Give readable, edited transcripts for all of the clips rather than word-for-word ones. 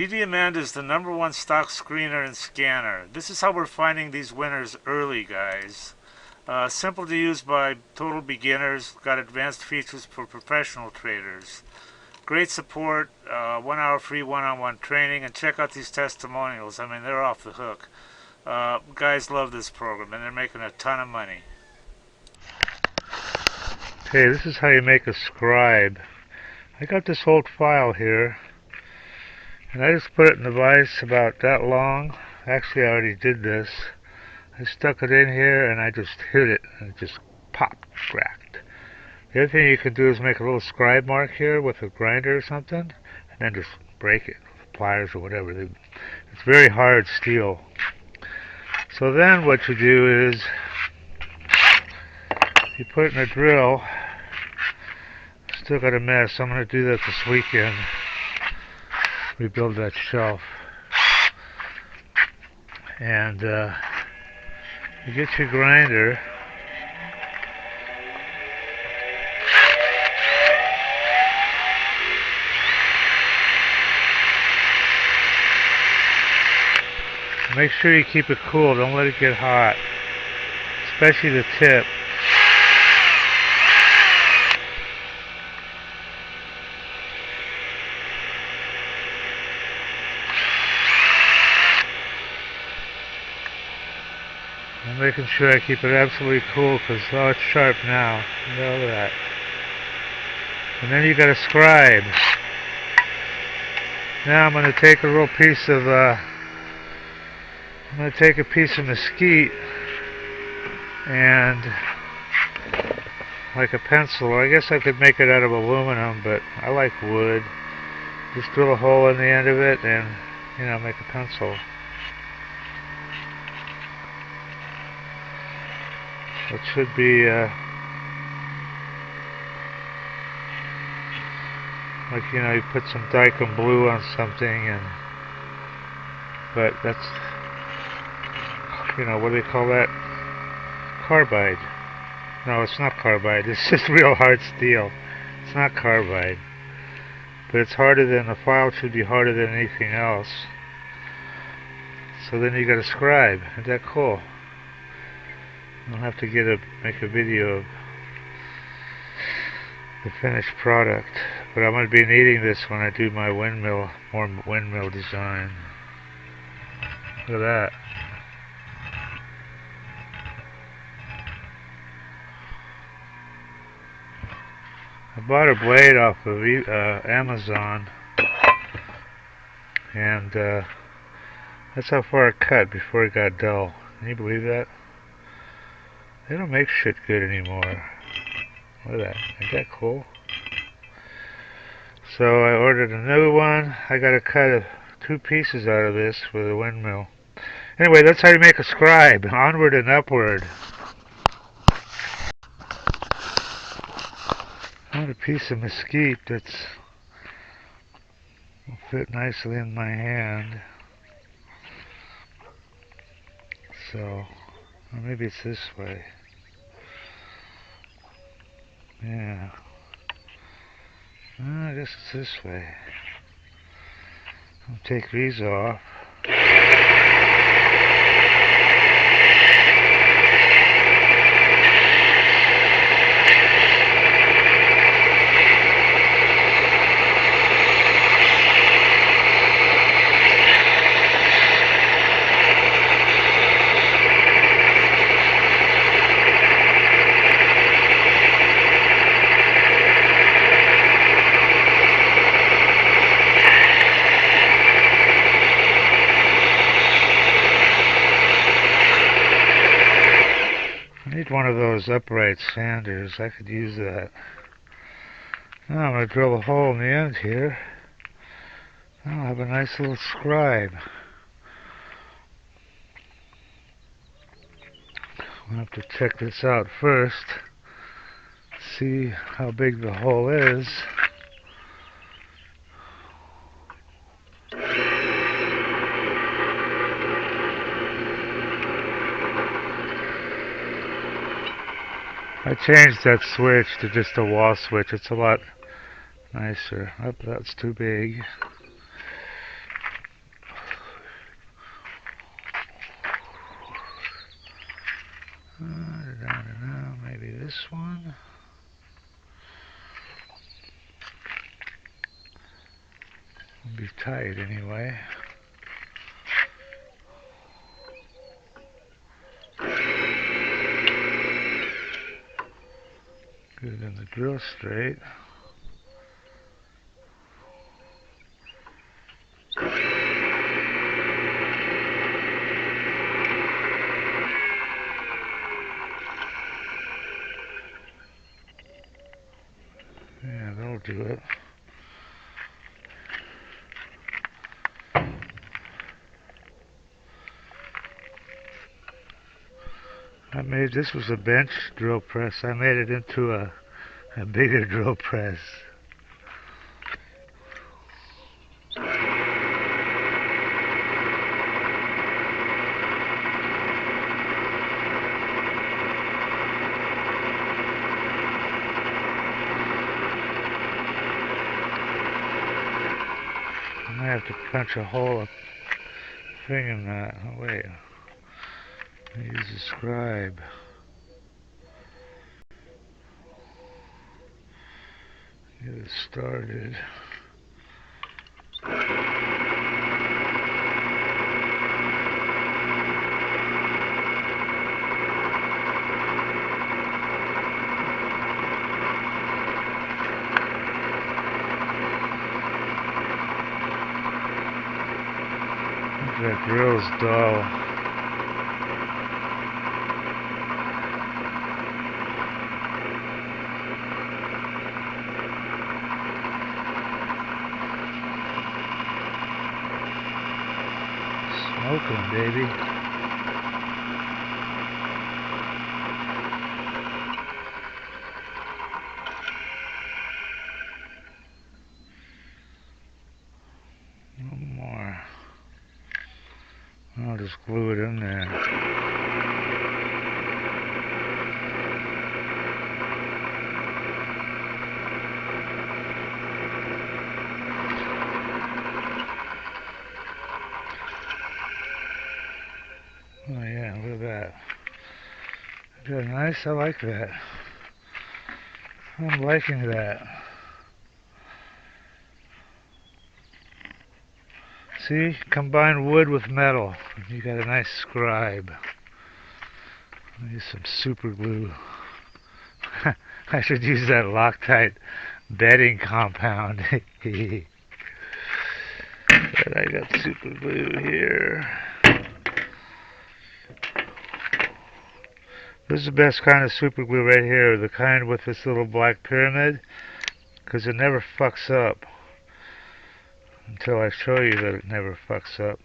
DDAmanda is the #1 stock screener and scanner. This is how we're finding these winners early, guys. Simple to use by total beginners. Got advanced features for professional traders. Great support, 1 hour free one-on-one training, and check out these testimonials. I mean, they're off the hook. Guys love this program, and they're making a ton of money. Okay, this is how you make a scribe. I got this old file here, and I just put it in the vise about that long. Actually, I already did this. I stuck it in here, and I just hit it, and it just popped, cracked. The other thing you can do is make a little scribe mark here with a grinder or something, and then just break it with pliers or whatever. It's very hard steel. So then what you do is you put it in a drill. Still got a mess. I'm going to do that this weekend. Rebuild that shelf. And you get your grinder. Make sure you keep it cool. Don't let it get hot. Especially the tip. I'm making sure I keep it absolutely cool because it's sharp now. You know that. And then you got a scribe. Now I'm going to take a little piece of I'm going to take a piece of mesquite and like a pencil. I guess I could make it out of aluminum, but I like wood. Just drill a hole in the end of it and, you know, make a pencil. It should be like, you know, you put some Dykem blue on something, and but that's, you know, what do they call that? Carbide. No, it's not carbide. It's just real hard steel. It's not carbide. But it's harder than, the file should be harder than anything else. So then you got a scribe. Isn't that cool? I'll have to make a video of the finished product. But I'm going to be needing this when I do my more windmill design. Look at that. I bought a blade off of Amazon, and that's how far it cut before it got dull. Can you believe that? They don't make shit good anymore. Look at that. Isn't that cool? So I ordered a new one. I got to cut 2 pieces out of this for the windmill. Anyway, that's how you make a scribe. Onward and upward. I want a piece of mesquite will fit nicely in my hand. So, or maybe it's this way. Yeah. I guess it's this way. I'll take these off. I need one of those upright sanders. I could use that. Now I'm going to drill a hole in the end here. I'll have a nice little scribe. I'll have to check this out first. See how big the hole is. I changed that switch to just a wall switch. It's a lot nicer. Oh, that's too big. this one. It'll be tight anyway. Good in the drill straight. Yeah, that'll do it. This was a bench drill press. I made it into a bigger drill press. I have to punch a hole thing in that. Oh, wait. I use a Scribe. Get it started. That drill's dull. Smoking, baby. One more. I'll just glue it in there. Oh yeah, look at that. Good, nice, I like that. I'm liking that. See, combine wood with metal. You got a nice Scribe. Use some super glue. I should use that Loctite bedding compound. But I got super glue here. This is the best kind of super glue right here, the kind with this little black pyramid, because it never fucks up until I show you that it never fucks up.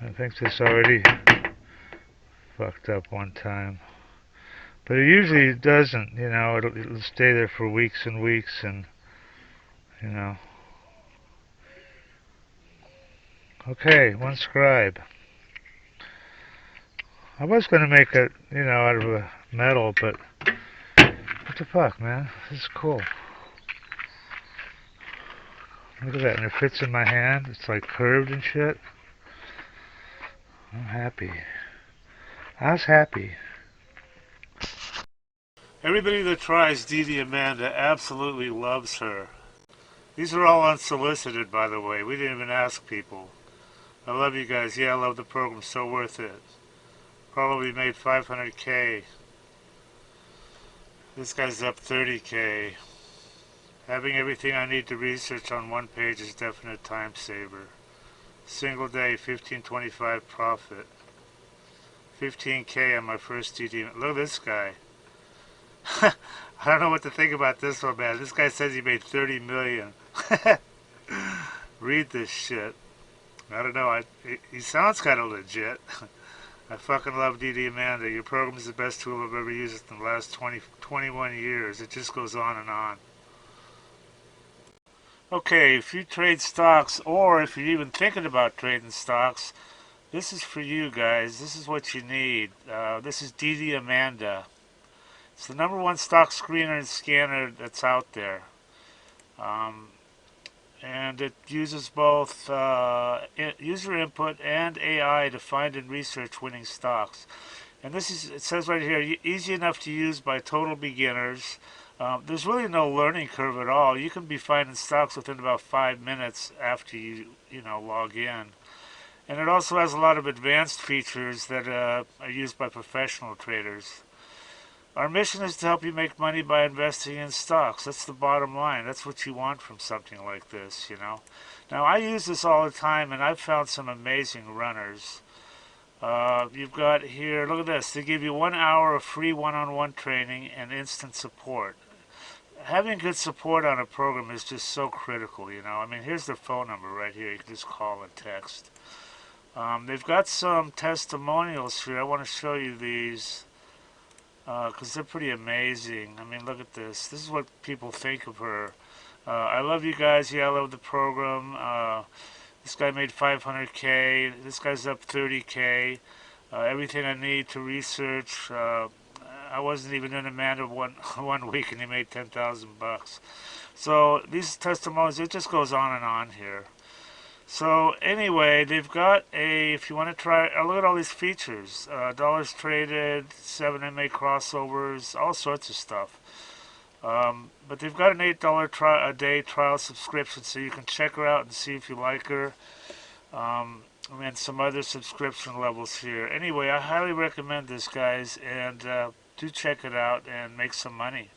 I think this already fucked up one time, but it usually doesn't, you know. It'll stay there for weeks and weeks, and you know. Okay, one Scribe. I was gonna make it, you know, out of a metal, but what the fuck, man? This is cool. Look at that, and it fits in my hand. It's like curved and shit. I'm happy. I was happy. Everybody that tries DDAmanda absolutely loves her. These are all unsolicited, by the way. We didn't even ask people. I love you guys. Yeah, I love the program. So worth it. Probably made 500K. This guy's up 30K. Having everything I need to research on one page is definite time saver. Single day, 1525 profit. 15K on my first DD. Look at this guy. I don't know what to think about this one, man. This guy says he made 30 million. Read this shit. I don't know. He sounds kind of legit. I fucking love DDAmanda. Your program is the best tool I've ever used in the last 21 years. It just goes on and on. Okay, if you trade stocks, or if you're even thinking about trading stocks, this is for you guys. This is what you need. This is DDAmanda. It's the #1 stock screener and scanner that's out there. And it uses both user input and AI to find and research winning stocks. And this is, it says right here, easy enough to use by total beginners. There's really no learning curve at all. You can be finding stocks within about 5 minutes after you log in. And it also has a lot of advanced features that are used by professional traders. Our mission is to help you make money by investing in stocks. That's the bottom line. That's what you want from something like this. Now, I use this all the time, and I've found some amazing runners. You've got here, look at this. They give you 1 hour of free one-on-one training and instant support. Having good support on a program is just so critical. I mean, here's their phone number right here. You can just call and text. They've got some testimonials here. I want to show you these because they're pretty amazing. I mean, look at this. This is what people think of her. I love you guys. Yeah, I love the program. This guy made 500K. This guy's up 30K. Everything I need to research. I wasn't even in Amanda one week, and he made 10,000 bucks. So these testimonials, it just goes on and on here. So anyway, they've got if you want to try, look at all these features. Dollars traded, 7MA crossovers, all sorts of stuff. But they've got an $8 a day trial subscription, so you can check her out and see if you like her. And some other subscription levels here. Anyway, I highly recommend this, guys, and do check it out and make some money.